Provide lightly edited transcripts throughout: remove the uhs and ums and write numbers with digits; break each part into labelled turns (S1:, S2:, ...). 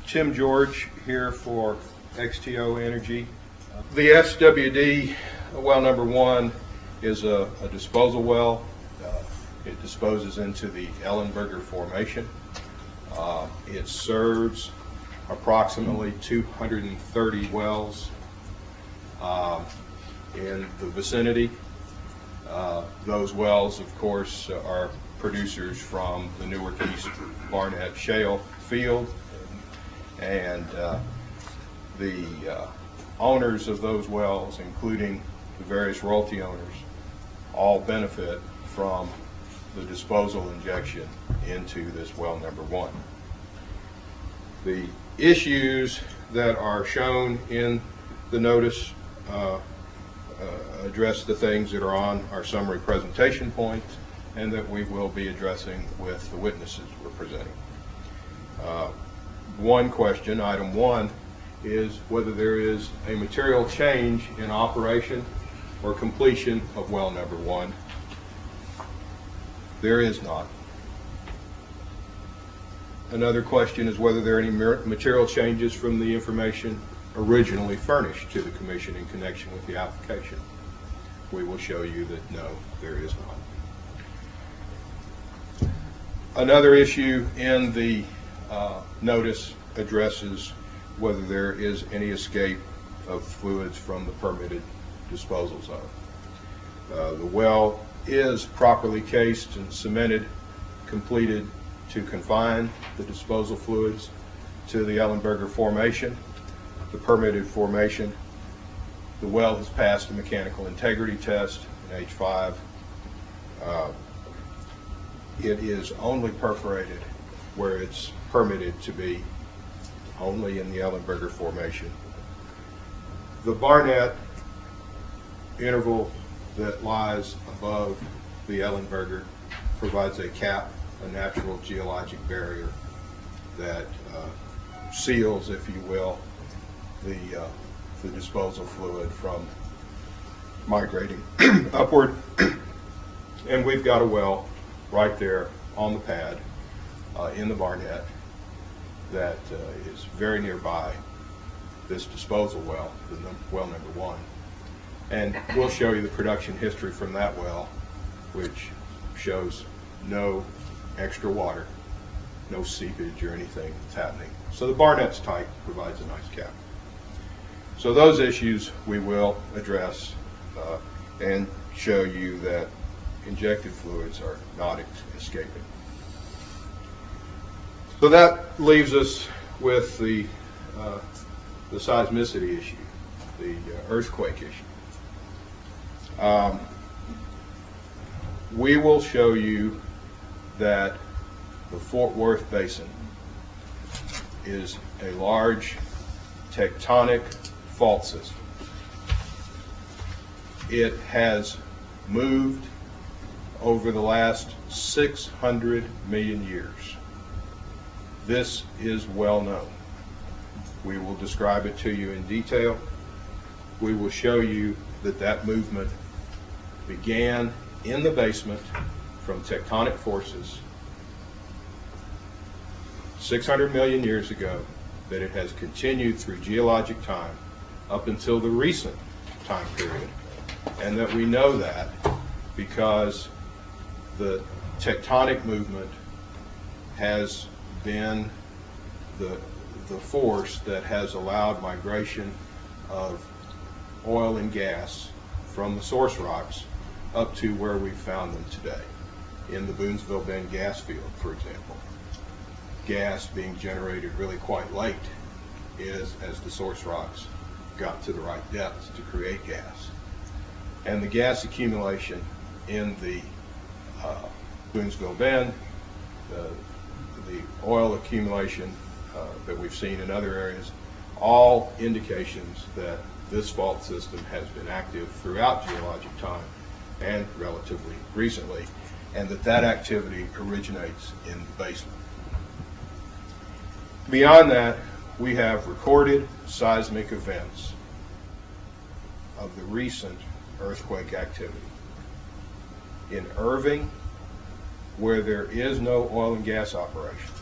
S1: Tim George here for XTO Energy. The SWD well number 1 is a disposal well. It disposes into the Ellenberger Formation. It serves approximately 230 wells in the vicinity. Those wells, of course, are producers from the Newark East Barnett Shale field, and the owners of those wells, including the various royalty owners, all benefit from the disposal injection into this well number 1. The issues that are shown in the notice address the things that are on our summary presentation points and that we will be addressing with the witnesses we're presenting. One question, item 1, is whether there is a material change in operation or completion of well number 1. There is not. Another question is whether there are any material changes from the information originally furnished to the Commission in connection with the application. We will show you that no, there is not. Another issue in the notice addresses whether there is any escape of fluids from the permitted disposal zone. The well is properly cased and cemented, completed to confine the disposal fluids to the Ellenberger Formation, the permitted formation. The well has passed a mechanical integrity test in H5. It is only perforated where it's permitted to be, only in the Ellenberger Formation. The Barnett interval that lies above the Ellenberger provides a cap, a natural geologic barrier that seals, if you will, the disposal fluid from migrating upward. And we've got a well right there on the pad in the Barnett that is very nearby this disposal well, well number 1. And we'll show you the production history from that well, which shows no extra water, no seepage or anything that's happening. So the Barnett's tight, provides a nice cap. So those issues we will address and show you that injected fluids are not escaping. So that leaves us with the seismicity issue, the earthquake issue. We will show you that the Fort Worth Basin is a large tectonic fault system. It has moved over the last 600 million years. This is well known. We will describe it to you in detail. We will show you that that movement began in the basement from tectonic forces 600 million years ago, that it has continued through geologic time up until the recent time period, and that we know that because the tectonic movement has been the force that has allowed migration of oil and gas from the source rocks up to where we found them today, in the Boonesville Bend gas field, for example. Gas being generated really quite late as the source rocks got to the right depths to create gas. And the gas accumulation in the Boonesville Bend, the oil accumulation that we've seen in other areas, all indications that this fault system has been active throughout geologic time and relatively recently, and that activity originates in the basement. Beyond that, we have recorded seismic events of the recent earthquake activity. In Irving, where there is no oil and gas operation,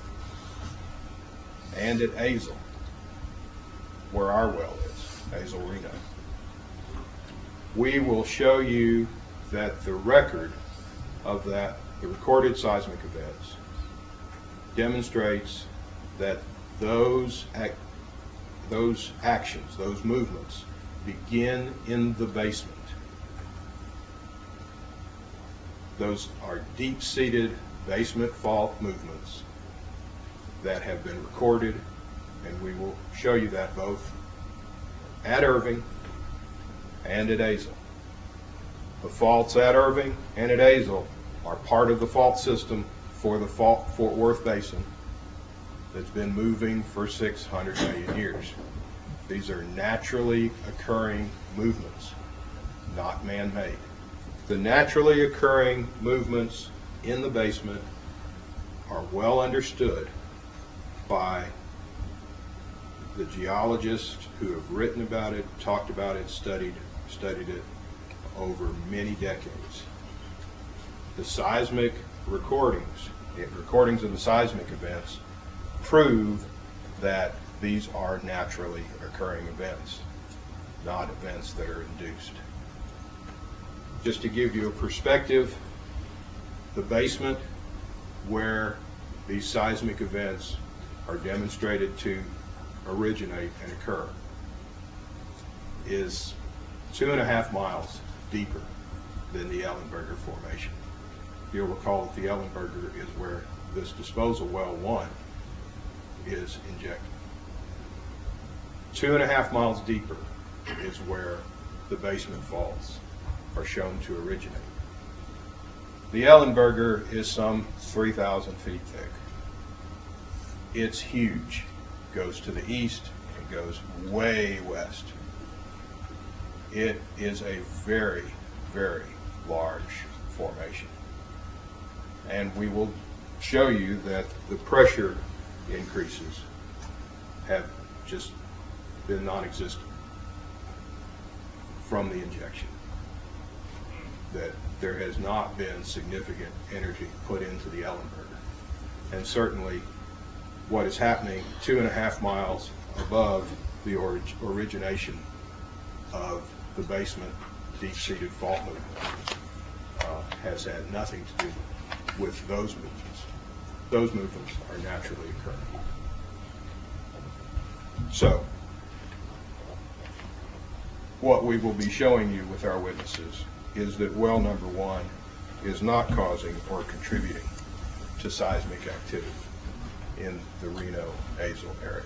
S1: and at Azle, where our well is, Azle Reno. We will show you that the record of that, the recorded seismic events, demonstrates that those actions, those movements, begin in the basement. Those are deep-seated basement fault movements that have been recorded, and we will show you that both at Irving and at Azle. The faults at Irving and at Azle are part of the fault system for the Fort Worth Basin that's been moving for 600 million years. These are naturally occurring movements, not man-made. The naturally occurring movements in the basement are well understood by the geologists who have written about it, talked about it, studied it over many decades. The seismic recordings, the recordings of the seismic events, prove that these are naturally occurring events, not events that are induced. Just to give you a perspective, the basement where these seismic events are demonstrated to originate and occur is 2.5 miles deeper than the Ellenberger Formation. You'll recall that the Ellenberger is where this disposal well 1 is injected. 2.5 miles deeper is where the basement faults are shown to originate. The Ellenberger is some 3,000 feet thick. It's huge. Goes to the east and goes way west. It is a very, very large formation. And we will show you that the pressure increases have just been non-existent from the injection. That there has not been significant energy put into the Ellenberger. And certainly what is happening 2.5 miles above the origination of the basement deep-seated fault movement has had nothing to do with those movements. Those movements are naturally occurring. So, what we will be showing you with our witnesses is that well number 1 is not causing or contributing to seismic activity in the Reno-Azle area.